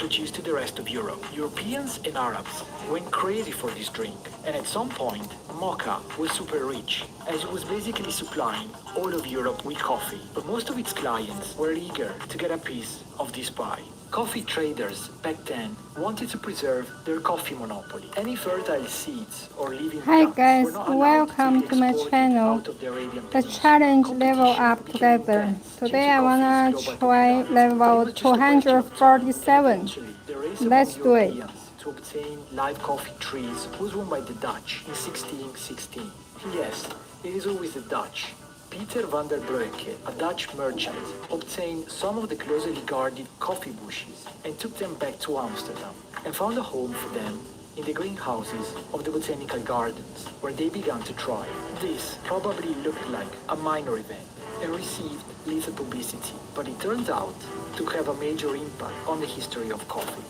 introduced to the rest of Europe. Europeans and Arabs went crazy for this drink, and at some point, mocha was super rich, as it was basically supplying all of Europe with coffee. But most of its clients were eager to get a piece of this pie. Coffee traders back then wanted to preserve their coffee monopoly. Any fertile seeds or living Hi plants were guys, not allowed to welcome be to my exported channel. out of the Arabian The Peninsula. challenge level Competition up became together. intense due Today to I coffee's wanna global try popularity. But it level was just a question of time, and 247. eventually the race among Let's do it. Europeans to obtain live coffee trees was won by the Dutch in 1616. Yes, it is always the Dutch. Peter van der Broeke, a Dutch merchant, obtained some of the closely guarded coffee bushes and took them back to Amsterdam and found a home for them in the greenhouses of the botanical gardens, where they began to thrive. This probably looked like a minor event and received little publicity, but it turned out to have a major impact on the history of coffee.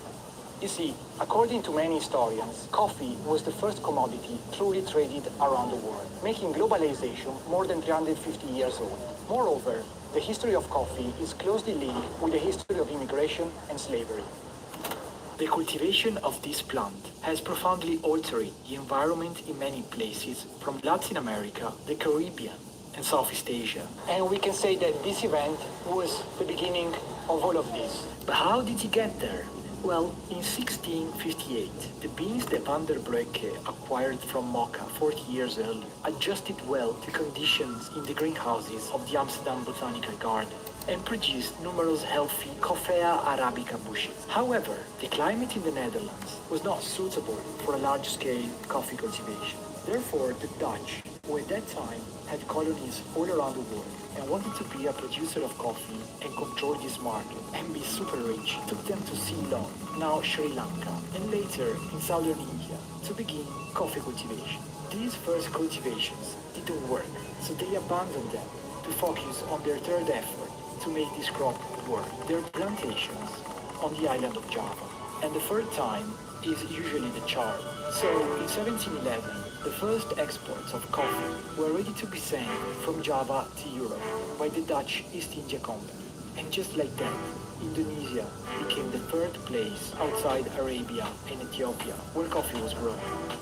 You see, according to many historians, coffee was the first commodity truly traded around the world, making globalization more than 350 years old. Moreover, the history of coffee is closely linked with the history of immigration and slavery. The cultivation of this plant has profoundly altered the environment in many places, from Latin America, the Caribbean, and Southeast Asia. And we can say that this event was the beginning of all of this. But how did it get there? Well, in 1658, the beans that van der Broeke acquired from Mocha 40 years earlier adjusted well to conditions in the greenhouses of the Amsterdam Botanical Garden and produced numerous healthy Coffea arabica bushes. However, the climate in the Netherlands was not suitable for a large-scale coffee cultivation. Therefore, the Dutch, who at that time had colonies all around the world and wanted to be a producer of coffee and control this market and be super rich, took them to Ceylon, now Sri Lanka, and later in southern India to begin coffee cultivation. These first cultivations didn't work, so they abandoned them to focus on their third effort to make this crop work, their plantations on the island of Java. And the third time is usually the charm. So in 1711, the first exports of coffee were ready to be sent from Java to Europe by the Dutch East India Company. And just like that, Indonesia became the third place outside Arabia and Ethiopia where coffee was grown.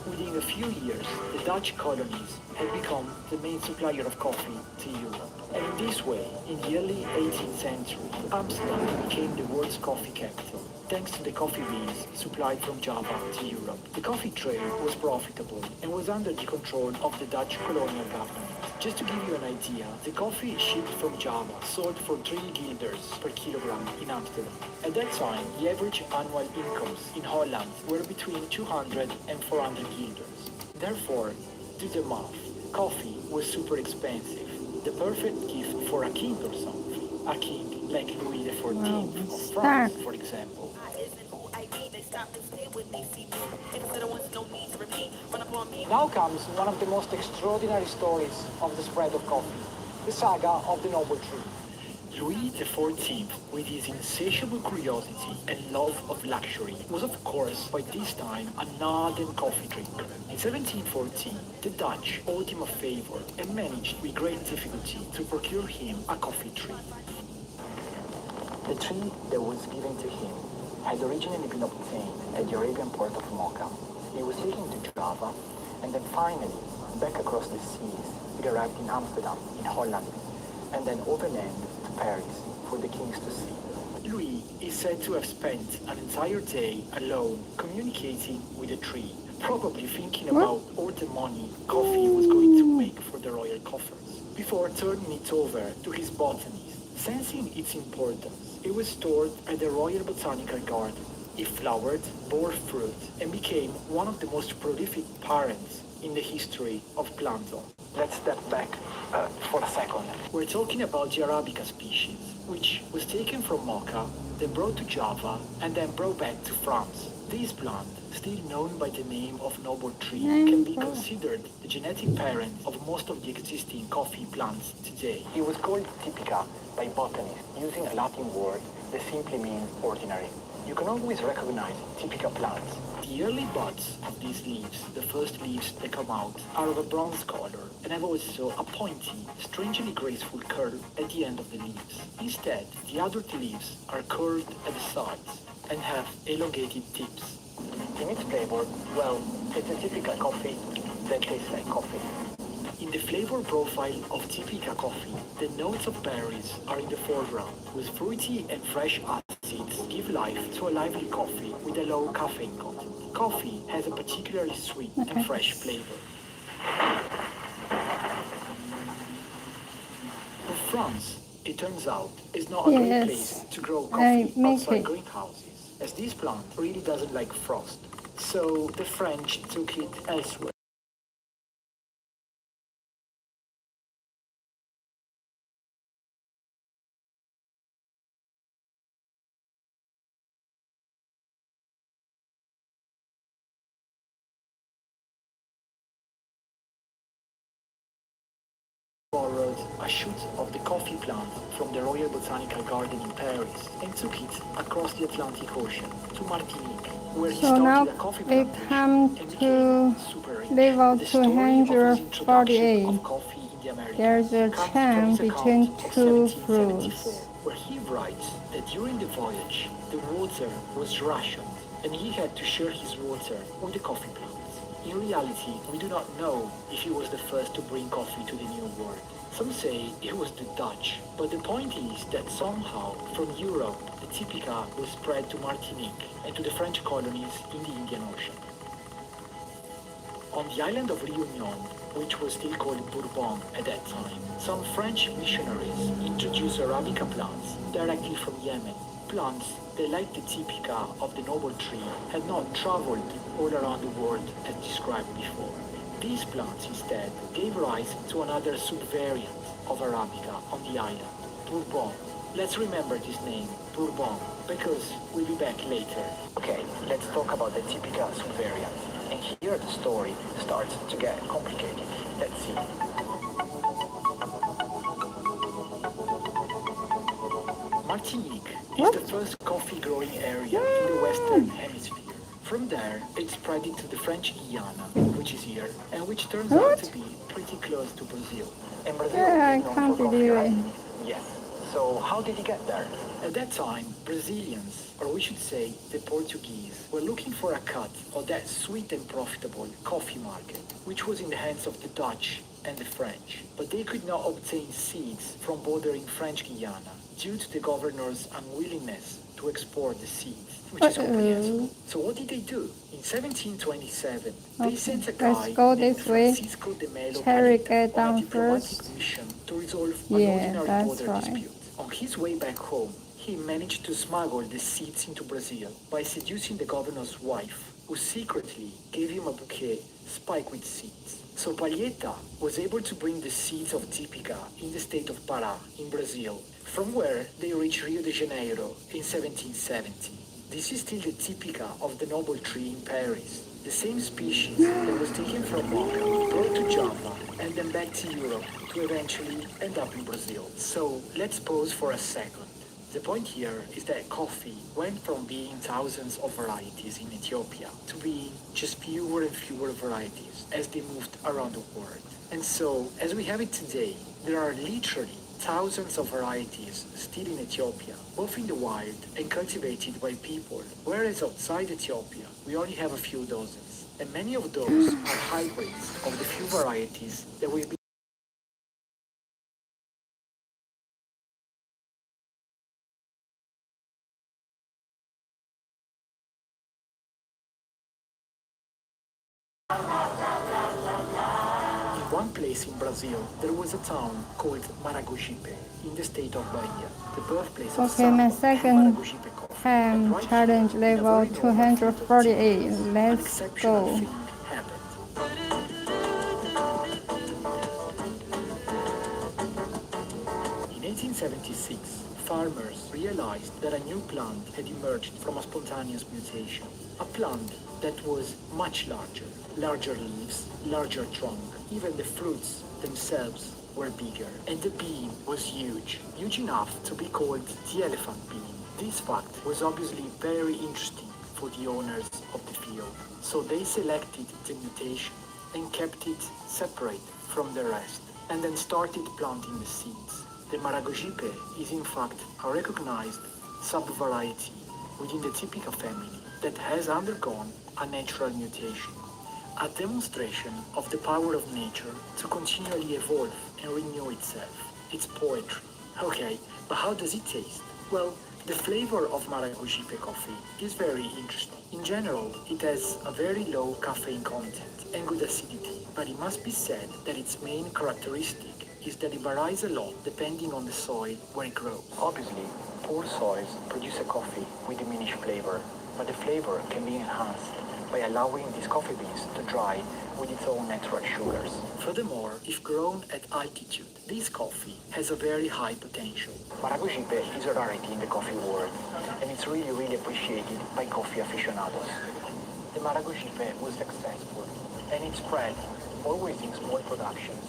Within a few years, the Dutch colonies had become the main supplier of coffee to Europe. And in this way, in the early 18th century, Amsterdam became the world's coffee capital, thanks to the coffee beans supplied from Java to Europe. The coffee trade was profitable and was under the control of the Dutch colonial government. Just to give you an idea, the coffee shipped from Java sold for 3 guilders per kilogram in Amsterdam. At that time, the average annual incomes in Holland were between 200 and 400 guilders. Therefore, do the math. Coffee was super expensive, the perfect gift for a king or something. A king like Louis XIV of France, for example. Now comes one of the most extraordinary stories of the spread of coffee, the saga of the noble tree. Louis XIV, with his insatiable curiosity and love of luxury, was of course by this time an ardent coffee drinker. In 1714, the Dutch owed him a favor and managed with great difficulty to procure him a coffee tree. The tree that was given to him had originally been obtained at the Arabian port of Mocha. He was taken to Java, and then finally, back across the seas, it arrived in Amsterdam, in Holland, and then overland to Paris for the kings to see. Louis is said to have spent an entire day alone communicating with the tree, probably thinking about all the money coffee was going to make for the royal coffers, before turning it over to his botanist. Sensing its importance, it was stored at the Royal Botanical Garden. It flowered, bore fruit, and became one of the most prolific parents in the history of plantain. Let's step back for a second. We're talking about the Arabica species, which was taken from Mocha, then brought to Java, and then brought back to France. This plant, still known by the name of noble tree, can be considered the genetic parent of most of the existing coffee plants today. It was called typica by botanists, using a Latin word that simply means ordinary. You can always recognize typical plants. The early buds of these leaves, the first leaves that come out, are of a bronze color and have also a pointy, strangely graceful curve at the end of the leaves. Instead, the adult leaves are curved at the sides, and have elongated tips. In its flavor, well, it's a typical coffee that tastes like coffee. In the flavor profile of typical coffee, the notes of berries are in the foreground, with fruity and fresh acids give life to a lively coffee with a low caffeine content. Coffee has a particularly sweet and fresh flavor. France, it turns out, is not a great place to grow coffee outside greenhouses, as this plant really doesn't like frost. So the French took it elsewhere. Borrowed a shoot of the coffee plant from the Royal Botanical Garden in Paris and took it across the Atlantic Ocean to Martinique, where he started a coffee plantation and became super rich. The story of his introduction of coffee in the Americas comes from his account of 1774, where he writes that during the voyage, the water was rationed and he had to share his water with the coffee plants. In reality, we do not know if he was the first to bring coffee to the New World. Some say it was the Dutch, but the point is that somehow from Europe the Typica was spread to Martinique and to the French colonies in the Indian Ocean. On the island of Réunion, which was still called Bourbon at that time, some French missionaries introduced Arabica plants directly from Yemen. Plants that, like the typica of the noble tree, had not traveled all around the world as described before. These plants instead gave rise to another subvariant of Arabica on the island, Bourbon. Let's remember this name, Bourbon, because we'll be back later. Okay, let's talk about the typica subvariant. And here the story starts to get complicated. Let's see. Martinique is the first coffee growing area in the Western Hemisphere. From there, it spread into the French Guiana, which is here, and which turns out to be pretty close to Brazil. And Brazil is known for coffee, right? Yes. So how did he get there? At that time, Brazilians, or we should say the Portuguese, were looking for a cut of that sweet and profitable coffee market, which was in the hands of the Dutch and the French. But they could not obtain seeds from bordering French Guiana due to the governor's unwillingness to export the seeds, which is comprehensible. So what did they do? In 1727, they sent a guy named Francisco de Melo Caleta on a diplomatic mission to resolve an ordinary border dispute. On his way back home, he managed to smuggle the seeds into Brazil by seducing the governor's wife, who secretly gave him a bouquet spiked with seeds. So Palheta was able to bring the seeds of Typica in the state of Pará, in Brazil, from where they reached Rio de Janeiro in 1770. This is still the Typica of the noble tree in Paris, the same species that was taken from Mocha, brought to Java, and then back to Europe to eventually end up in Brazil. So let's pause for a second. The point here is that coffee went from being thousands of varieties in Ethiopia to being just fewer and fewer varieties as they moved around the world. And so, as we have it today, there are literally thousands of varieties still in Ethiopia, both in the wild and cultivated by people, whereas outside Ethiopia, we only have a few dozens. And many of those are hybrids of the few varieties that we've been one place in Brazil, there was a town called Maragogipe in the state of Bahia, the birthplace of my Samba second Maragogipe coffee. time challenge level 248. Let's go. In 1876, farmers realized that a new plant had emerged from a spontaneous mutation. A plant that was much larger leaves, larger trunk, even the fruits themselves were bigger. And the bean was huge enough to be called the elephant bean. This fact was obviously very interesting for the owners of the field. So they selected the mutation and kept it separate from the rest, and then started planting the seeds. The Maragogipe is in fact a recognized subvariety within the Typica family that has undergone a natural mutation. A demonstration of the power of nature to continually evolve and renew itself. It's poetry. Okay, but how does it taste? Well, the flavor of Maragogipe coffee is very interesting. In general, it has a very low caffeine content and good acidity, but it must be said that its main characteristic is that it varies a lot depending on the soil where it grows. Obviously, poor soils produce a coffee with diminished flavor, but the flavor can be enhanced by allowing these coffee beans to dry with its own natural sugars. Furthermore, if grown at altitude, this coffee has a very high potential. Maragogipe is a rarity in the coffee world, and it's really appreciated by coffee aficionados. The Maragogipe was successful, and it spread, always in small productions,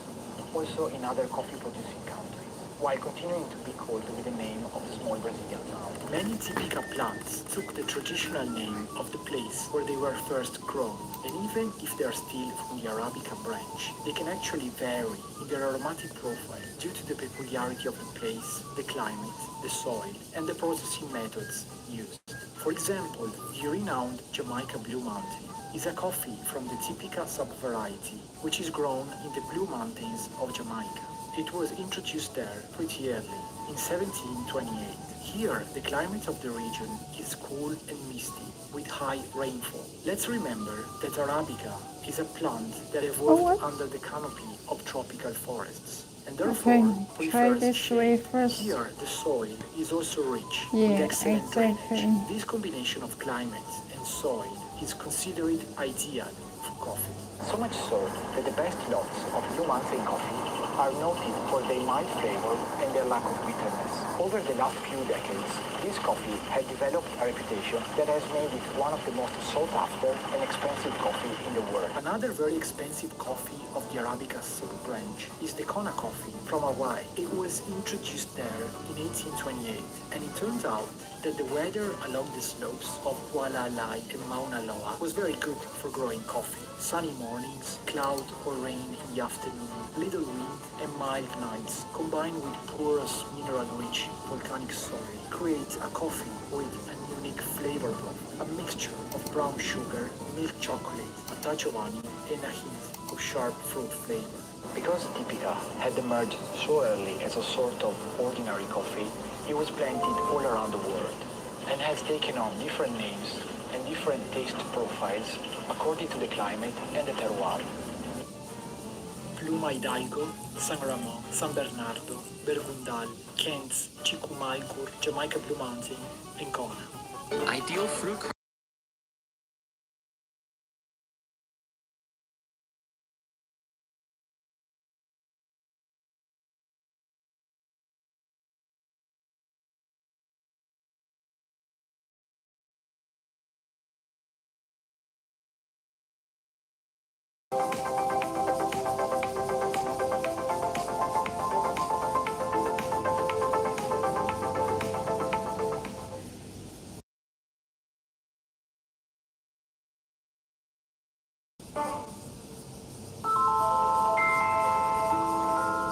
also in other coffee-producing countries, while continuing to be called with the name of the small Brazilian town. Many Typica plants took the traditional name of the place where they were first grown, and even if they are still from the Arabica branch, they can actually vary in their aromatic profile due to the peculiarity of the place, the climate, the soil, and the processing methods used. For example, the renowned Jamaica Blue Mountain is a coffee from the Typica subvariety, which is grown in the Blue Mountains of Jamaica. It was introduced there pretty early, in 1728. Here, the climate of the region is cool and misty, with high rainfall. Let's remember that Arabica is a plant that evolved under the canopy of tropical forests, and therefore prefers shade. Here, the soil is also rich, with excellent drainage. This combination of climate and soil is considered ideal for coffee. So much so that the best lots of Blue Mountain coffee are noted for their mild flavor and their lack of bitterness. Over the last few decades, this coffee has developed a reputation that has made it one of the most sought after and expensive coffee in the world. Another very expensive coffee of the Arabica sub-branch is the Kona coffee from Hawaii. It was introduced there in 1828, and it turns out that the weather along the slopes of Hualalai and Mauna Loa was very good for growing coffee. Sunny mornings, cloud or rain in the afternoon, little wind and mild nights, combined with porous, mineral-rich volcanic soil, create a coffee with an unique flavor profile, a mixture of brown sugar, milk chocolate, a touch of honey, and a hint of sharp fruit flavor. Because Typica had emerged so early as a sort of ordinary coffee, it was planted all around the world and has taken on different names and different taste profiles according to the climate and the terroir. Pluma Hidalgo, San Ramon, San Bernardo, Bergundal, Kent, Chicumalcur, Jamaica Blue Mountain, and Kona. Ideal fruit.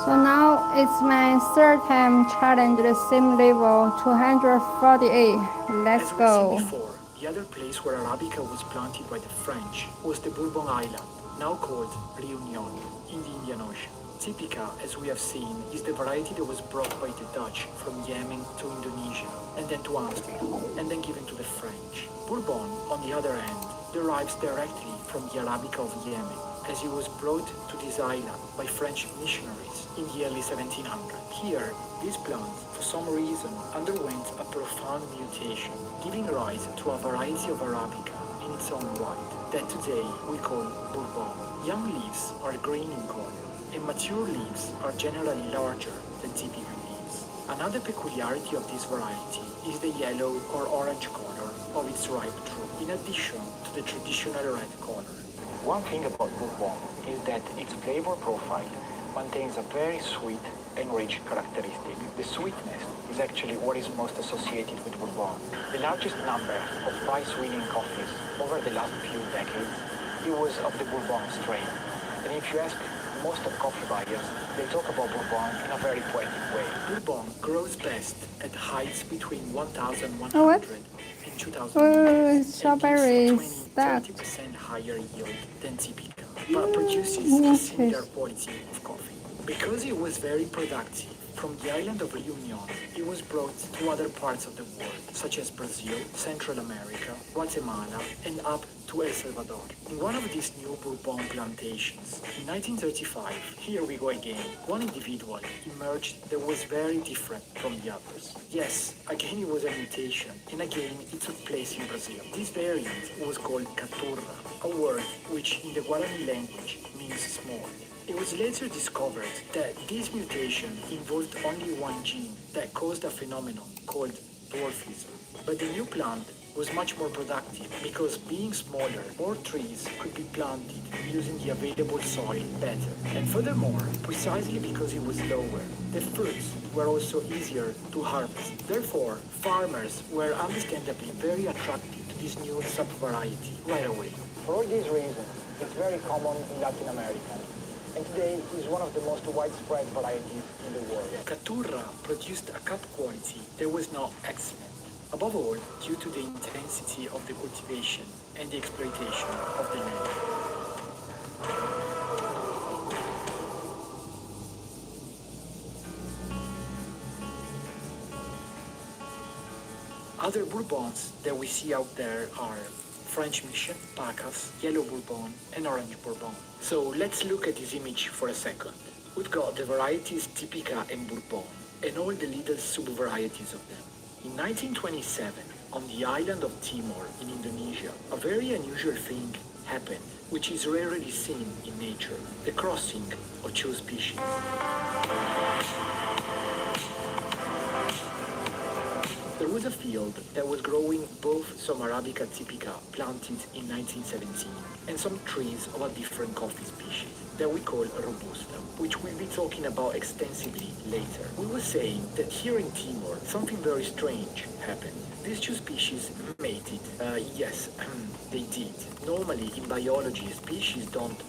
So now it's my third time challenge the same level, 248. Let's go. As we seen before, the other place where Arabica was planted by the French was the Bourbon Island, now called Réunion, in the Indian Ocean. Typica, as we have seen, is the variety that was brought by the Dutch from Yemen to Indonesia, and then to Amsterdam, and then given to the French. Bourbon, on the other hand, derives directly from the Arabica of Yemen, as it was brought to this island by French missionaries in the early 1700s. Here, this plant, for some reason, underwent a profound mutation, giving rise to a variety of Arabica in its own right, that today we call Bourbon. Young leaves are green in color, and mature leaves are generally larger than typical leaves. Another peculiarity of this variety is the yellow or orange color of its ripe fruit, in addition to the traditional red color. One thing about Bourbon is that its flavor profile maintains a very sweet and rich characteristic. The sweetness is actually what is most associated with Bourbon. The largest number of prize-winning coffees over the last few decades, it was of the Bourbon strain. And if you ask most of coffee buyers, they talk about Bourbon in a very poetic way. Bourbon grows best at heights between 1,100 Oh, what? and 2,000 Oh, meters strawberry and gives stuck. 20-30% higher yield than typical, but produces a similar Interesting. quality of coffee. Because it was very productive, from the island of Reunion, it was brought to other parts of the world, such as Brazil, Central America, Guatemala, and up to El Salvador. In one of these new Bourbon plantations, in 1935, here we go again, one individual emerged that was very different from the others. Yes, again it was a mutation, and again it took place in Brazil. This variant was called caturra, a word which in the Guarani language means small. It was later discovered that this mutation involved only one gene that caused a phenomenon called dwarfism. But the new plant was much more productive because being smaller, more trees could be planted using the available soil better. And furthermore, precisely because it was lower, the fruits were also easier to harvest. Therefore, farmers were understandably very attracted to this new sub-variety right away. For all these reasons, it's very common in Latin America, and today is one of the most widespread varieties in the world. Caturra produced a cup quality that was not excellent, above all due to the intensity of the cultivation and the exploitation of the land. Other Bourbons that we see out there are French Mission, Pacas, Yellow Bourbon, and Orange Bourbon. So let's look at this image for a second. We've got the varieties Typica and Bourbon, and all the little sub-varieties of them. In 1927, on the island of Timor in Indonesia, a very unusual thing happened, which is rarely seen in nature, the crossing of two species. There was a field that was growing both some Arabica typica planted in 1917 and some trees of a different coffee species that we call Robusta, which we'll be talking about extensively later. We were saying that here in Timor, something very strange happened. These two species mated. Yes, they did. Normally in biology, species don't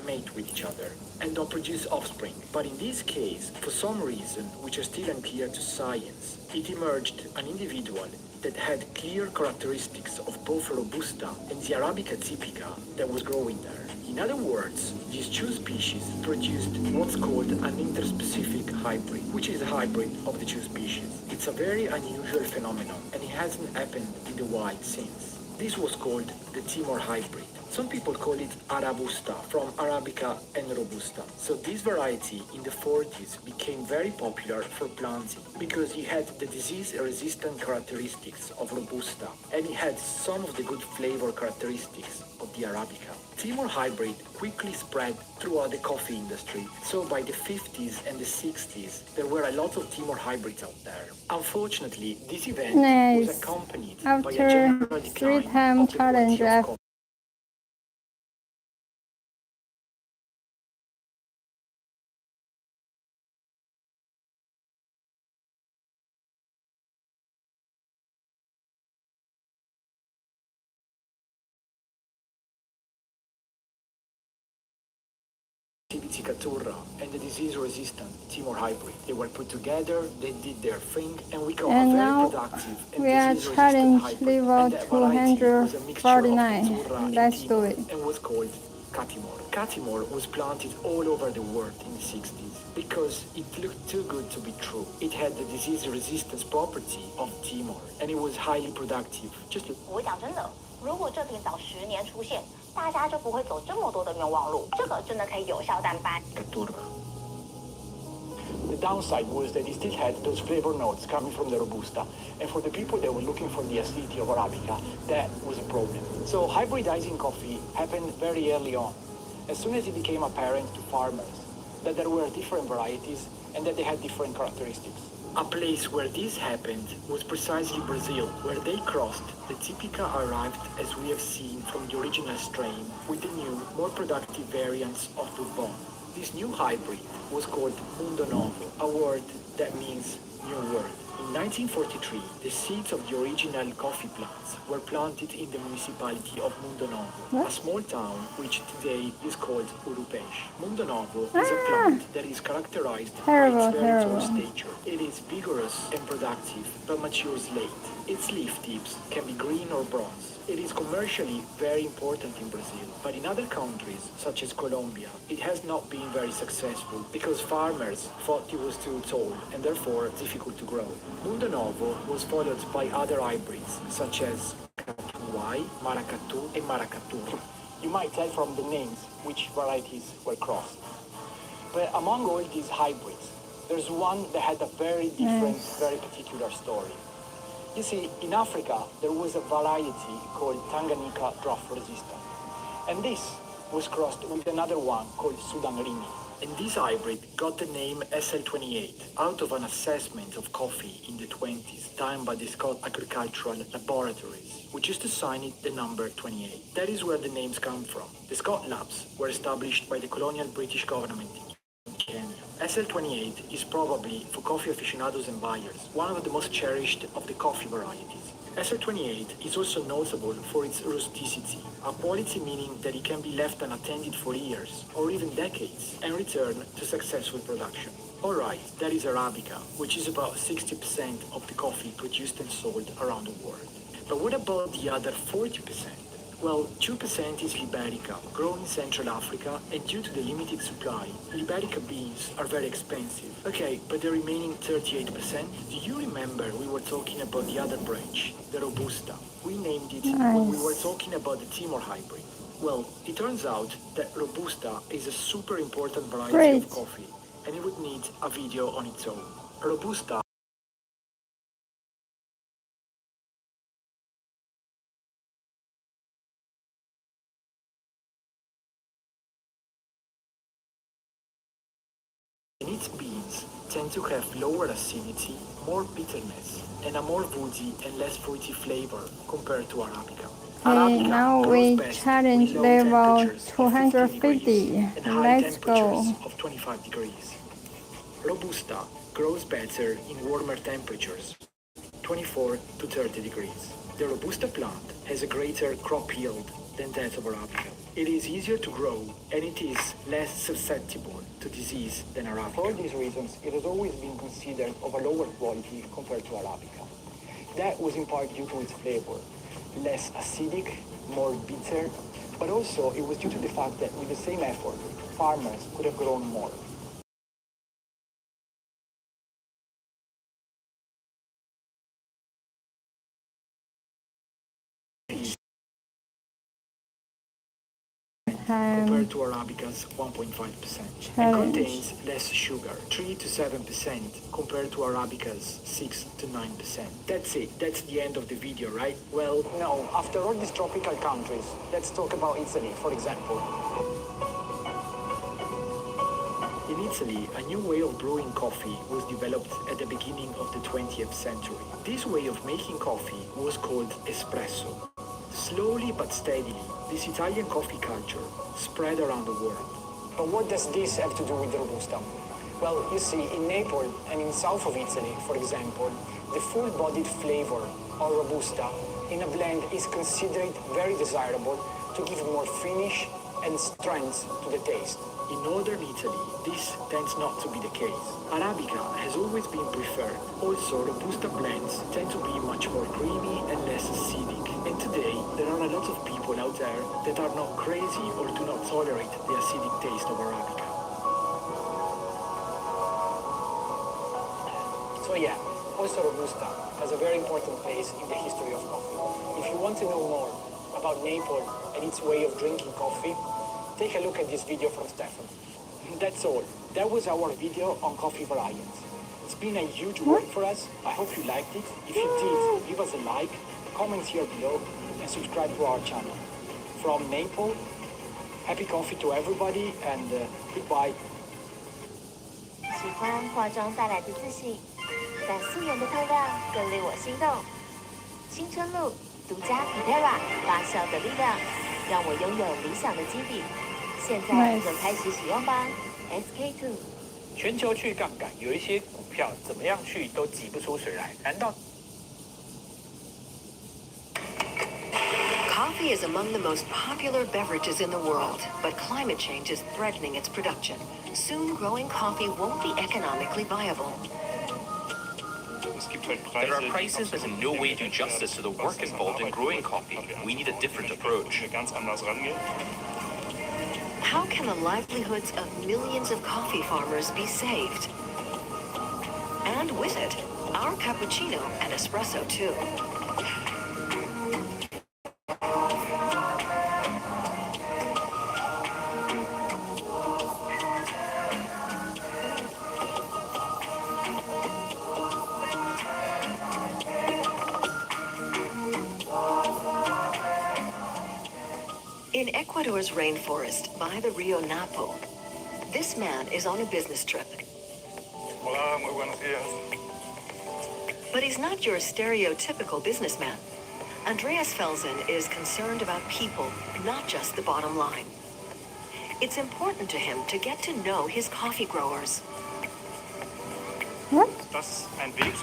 mate with each other and don't produce offspring. But in this case, for some reason, which are still unclear to science, it emerged an individual that had clear characteristics of both Robusta and the Arabica typica that was growing there. In other words, these two species produced what's called an interspecific hybrid, which is a hybrid of the two species. It's a very unusual phenomenon, and it hasn't happened in the wild since. This was called the Timor hybrid. Some people call it Arabusta, from Arabica and Robusta. So this variety in the 40s became very popular for planting because it had the disease-resistant characteristics of Robusta and it had some of the good flavor characteristics of the Arabica. Timor hybrid quickly spread throughout the coffee industry, so by the 50s and the 60s there were a lot of Timor hybrids out there. Unfortunately, this event was accompanied by a general decline of the quality of coffee. Caturra and the disease-resistant Timor hybrid. They were put together, they did their thing, and we got a very productive and we are disease-resistant challenge hybrid. level And that variety was a mixture of 249. Caturra Let's and do Timor, it. and was called Catimor. Catimor was planted all over the world in the 60s because it looked too good to be true. It had the disease resistance property of Timor, and it was highly productive. Just 我讲真的，如果这瓶早10年出现，大家就不会走这么多的冤枉路。这个真的可以有效淡斑。Caturra. The downside was that it still had those flavor notes coming from the Robusta, and for the people that were looking for the acidity of Arabica, that was a problem. So hybridizing coffee happened very early on, as soon as it became apparent to farmers that there were different varieties and that they had different characteristics. A place where this happened was precisely Brazil, where they crossed the Typica arrived, as we have seen, from the original strain with the new, more productive variants of Bourbon. This new hybrid was called Mundo Novo, a word that means new world in In 1943, the seeds of the original coffee plants were planted in the municipality of Mundonovo, a small town which today is called Urupês. Mundonovo is a plant that is characterized by its very tall stature. It is vigorous and productive, but matures late. Its leaf tips can be green or bronze. It is commercially very important in Brazil, but in other countries, such as Colombia, it has not been very successful because farmers thought it was too tall and therefore difficult to grow. Mundo Novo was followed by other hybrids, such as Catuai, Maracatu, and Maracatu. You might tell from the names which varieties were crossed. But among all these hybrids, there's one that had a very different, very particular story. You see, in Africa, there was a variety called Tanganyika drought resistant. And this was crossed with another one called Sudanrini. And this hybrid got the name SL28 out of an assessment of coffee in the 20s done by the Scott Agricultural Laboratories, which used to assign it the number 28. That is where the names come from. The Scott Labs were established by the colonial British government in Kenya. SL28 is probably, for coffee aficionados and buyers, one of the most cherished of the coffee varieties. SL28 is also notable for its rusticity, a quality meaning that it can be left unattended for years or even decades and return to successful production. Alright, that is Arabica, which is about 60% of the coffee produced and sold around the world. But what about the other 40%? Well, 2% is Liberica, grown in Central Africa, and due to the limited supply, Liberica beans are very expensive. Okay, but the remaining 38%? Do you remember we were talking about the other branch, the Robusta? We named it when we were talking about the Timor hybrid. Well, it turns out that Robusta is a super important variety of coffee, and it would need a video on its own. Robusta and its beans tend to have lower acidity, more bitterness, and a more woody and less fruity flavor compared to Arabica. Okay, now we challenge level 250. Let's go. Of 25 degrees. Robusta grows better in warmer temperatures, 24 to 30 degrees. The Robusta plant has a greater crop yield than that of Arabica. It is easier to grow and it is less susceptible to disease than Arabica. For all these reasons, it has always been considered of a lower quality compared to Arabica. That was in part due to its flavor, less acidic, more bitter, but also it was due to the fact that with the same effort, farmers could have grown more. Compared to Arabica's 1.5%, and contains less sugar, 3 to 7% compared to Arabica's 6 to 9%. That's it, that's the end of the video, right? Well, no, after all these tropical countries, let's talk about Italy, for example. In Italy, a new way of brewing coffee was developed at the beginning of the 20th century. This way of making coffee was called espresso. Slowly but steadily, this Italian coffee culture spread around the world. But what does this have to do with the Robusta? Well, you see, in Naples and in south of Italy, for example, the full-bodied flavor of Robusta in a blend is considered very desirable to give more finish and strength to the taste. In northern Italy, this tends not to be the case. Arabica has always been preferred. Also, Robusta blends tend to be much more creamy and less acidic. And today, there are a lot of people out there that are not crazy or do not tolerate the acidic taste of Arabica. So yeah, also Robusta has a very important place in the history of coffee. If you want to know more about Naples and its way of drinking coffee, take a look at this video from Stefan. That's all. That was our video on coffee variants. It's been a huge work for us. I hope you liked it. If you did, give us a like, comment here below, and subscribe to our channel. From Naples, happy coffee to everybody, and goodbye. 喜欢化妆带来的自信，但素颜的漂亮更令我心动。青春露独家 terroir 发酵的力量，让我拥有理想的基底。现在就开始使用吧 ，SK2。全球去杠杆，有一些股票怎么样去都挤不出水来，难道？ Coffee is among the most popular beverages in the world, but climate change is threatening its production. Soon, growing coffee won't be economically viable. There are prices that in no way do justice to the work involved in growing coffee. We need a different approach. How can the livelihoods of millions of coffee farmers be saved? And with it, our cappuccino and espresso too. In Ecuador's rainforest by the Rio Napo, this man is on a business trip. Hola, muy buenos días. But he's not your stereotypical businessman. Andreas Felsen is concerned about people, not just the bottom line. It's important to him to get to know his coffee growers. What?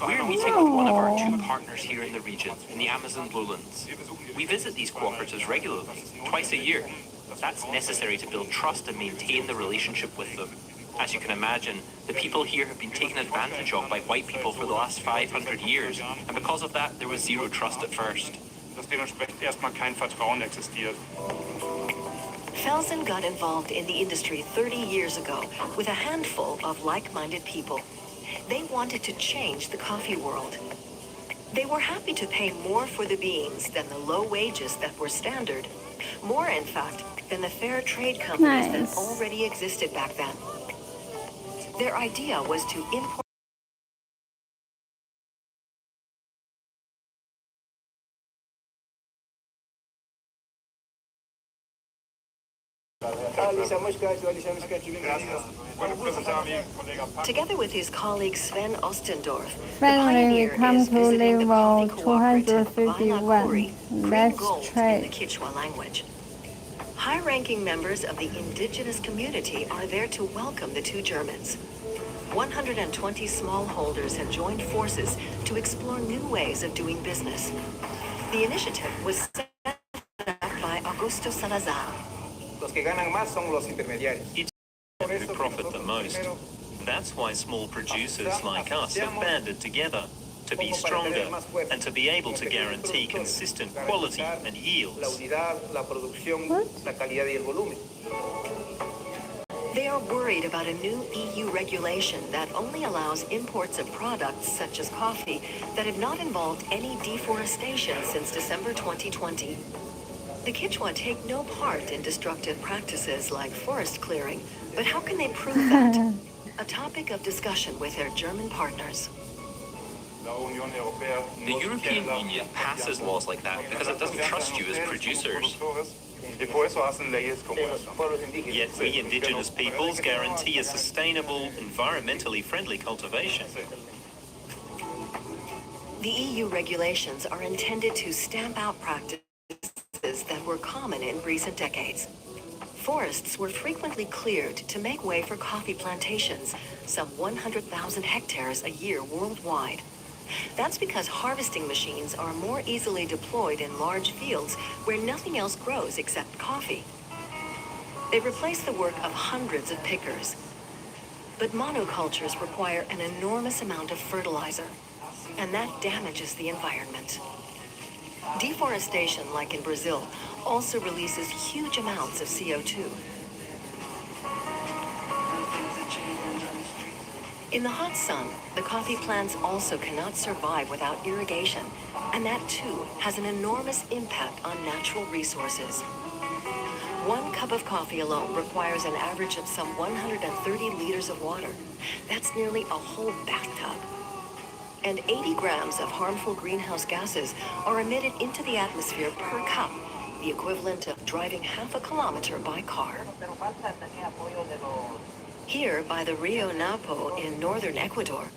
We're meeting with one of our two partners here in the region, in the Amazon lowlands. We visit these cooperatives regularly, twice a year. That's necessary to build trust and maintain the relationship with them. As you can imagine, the people here have been taken advantage of by white people for the last 500 years, and because of that, there was zero trust at first. Felsen got involved in the industry 30 years ago with a handful of like-minded people. They wanted to change the coffee world. They were happy to pay more for the beans than the low wages that were standard. More, in fact, than the fair trade companies that already existed back then. Their idea was to import together with his colleague Sven Ostendorf. Finally, we come to level 251. Let's try. In the Quechua language. High-ranking members of the indigenous community are there to welcome the two Germans. 120 smallholders have joined forces to explore new ways of doing business. The initiative was set up by Augusto Salazar. It's who profit the most. That's why small producers like us have banded together, to be stronger and to be able to guarantee consistent quality and yields. They are worried about a new EU regulation that only allows imports of products such as coffee that have not involved any deforestation since December 2020. The Quechua take no part in destructive practices like forest clearing, but how can they prove that? A topic of discussion with their German partners. The European Union passes laws like that because it doesn't trust you as producers. Yet we indigenous peoples guarantee a sustainable, environmentally friendly cultivation. The EU regulations are intended to stamp out practices that were common in recent decades. Forests were frequently cleared to make way for coffee plantations, some 100,000 hectares a year worldwide. That's because harvesting machines are more easily deployed in large fields where nothing else grows except coffee. They replace the work of hundreds of pickers. But monocultures require an enormous amount of fertilizer, and that damages the environment. Deforestation, like in Brazil, also releases huge amounts of CO2. In the hot sun, the coffee plants also cannot survive without irrigation, and that too has an enormous impact on natural resources. 1 cup of coffee alone requires an average of some 130 liters of water. That's nearly a whole bathtub. And 80 grams of harmful greenhouse gases are emitted into the atmosphere per cup, the equivalent of driving half a kilometer by car. Here, by the Rio Napo in northern Ecuador,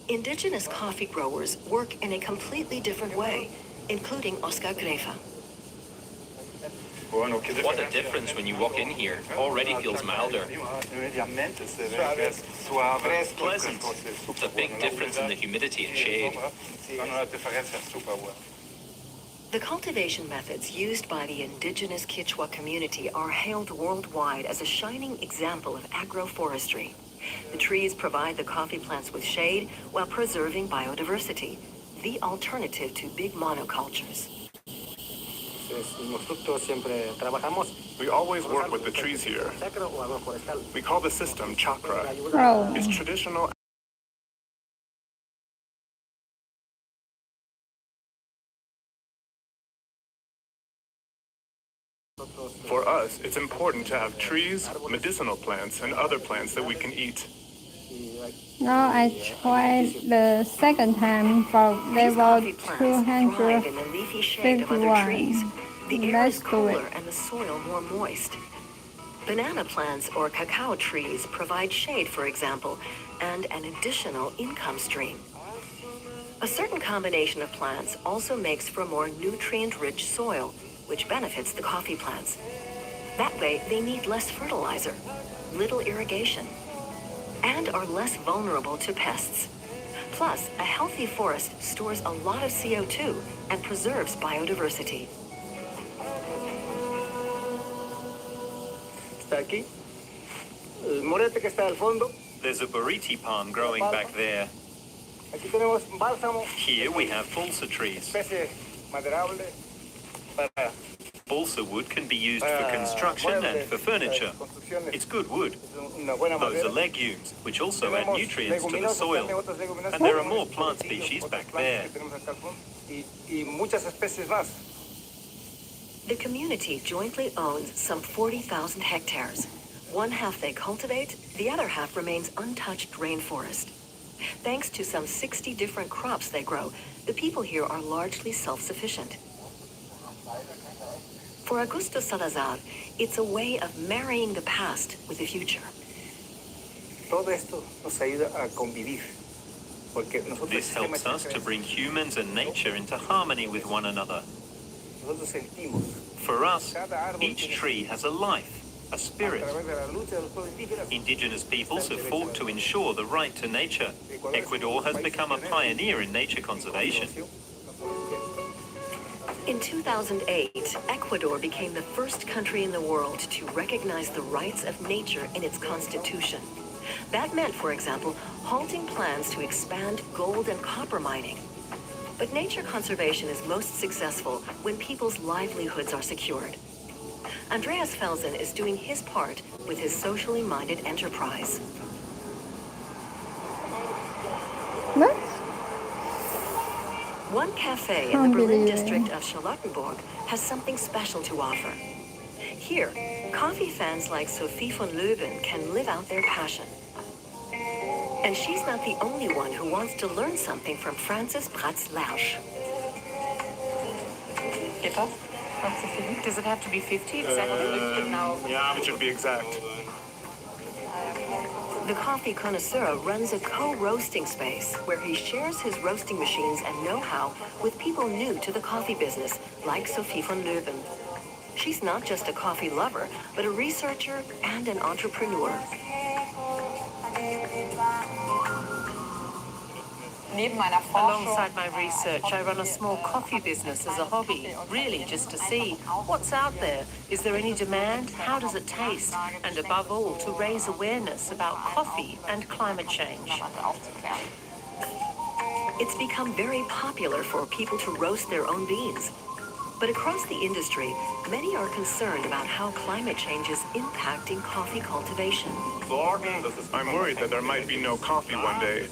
indigenous coffee growers work in a completely different way, including Oscar Grefa. What a difference when you walk in here. Already feels milder. Pleasant. It's a big difference in the humidity and shade. The cultivation methods used by the indigenous Quechua community are hailed worldwide as a shining example of agroforestry. The trees provide the coffee plants with shade while preserving biodiversity, the alternative to big monocultures. We always work with the trees here. We call the system chakra. Oh. It's traditional. For us, it's important to have trees, medicinal plants, and other plants that we can eat. Now I tried the second time for These level coffee plants thrive in the leafy shade of other trees. 251. The air is Let's do cooler it. and the soil more moist. Banana plants or cacao trees provide shade, for example, and an additional income stream. A certain combination of plants also makes for more nutrient-rich soil, which benefits the coffee plants. That way, they need less fertilizer, little irrigation, and are less vulnerable to pests. Plus, a healthy forest stores a lot of CO2 and preserves biodiversity. There's a buriti palm growing back there. Here we have balsa trees. Balsa wood can be used for construction and for furniture. It's good wood. Those are legumes, which also add nutrients to the soil. And there are more plant species back there. The community jointly owns some 40,000 hectares. One half they cultivate, the other half remains untouched rainforest. Thanks to some 60 different crops they grow, the people here are largely self-sufficient. For Augusto Salazar, it's a way of marrying the past with the future. This helps us to bring humans and nature into harmony with one another. For us, each tree has a life, a spirit. Indigenous peoples have fought to ensure the right to nature. Ecuador has become a pioneer in nature conservation. In 2008, Ecuador became the first country in the world to recognize the rights of nature in its constitution. That meant, for example, halting plans to expand gold and copper mining. But nature conservation is most successful when people's livelihoods are secured. Andreas Felsen is doing his part with his socially minded enterprise. What? One cafe in the Can't Berlin believe it. district of Charlottenburg has something special to offer. Here, coffee fans like Sophie von Löwen can live out their passion. And she's not the only one who wants to learn something from Francis Bratz-Lersch. Does it have to be 50 exactly? Yeah, it should be exact. The coffee connoisseur runs a co-roasting space where he shares his roasting machines and know-how with people new to the coffee business, like Sophie von Löwen. She's not just a coffee lover, but a researcher and an entrepreneur. Alongside my research, I run a small coffee business as a hobby, really just to see what's out there. Is there any demand? How does it taste? And above all, to raise awareness about coffee and climate change. It's become very popular for people to roast their own beans. But across the industry, many are concerned about how climate change is impacting coffee cultivation. I'm worried that there might be no coffee one day.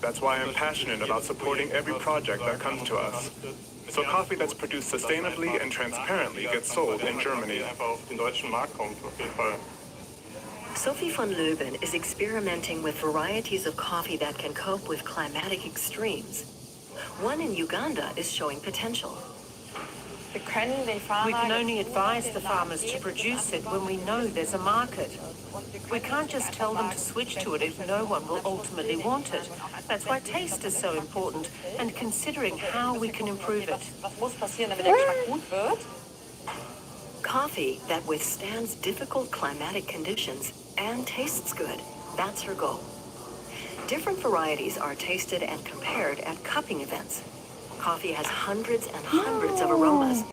That's why I'm passionate about supporting every project that comes to us. So coffee that's produced sustainably and transparently gets sold in Germany. Sophie von Löwen is experimenting with varieties of coffee that can cope with climatic extremes. One in Uganda is showing potential. We can only advise the farmers to produce it when we know there's a market. We can't just tell them to switch to it if no one will ultimately want it. That's why taste is so important, and considering how we can improve it. Coffee that withstands difficult climatic conditions and tastes good. That's her goal. Different varieties are tasted and compared at cupping events. Coffee has hundreds and hundreds of aromas,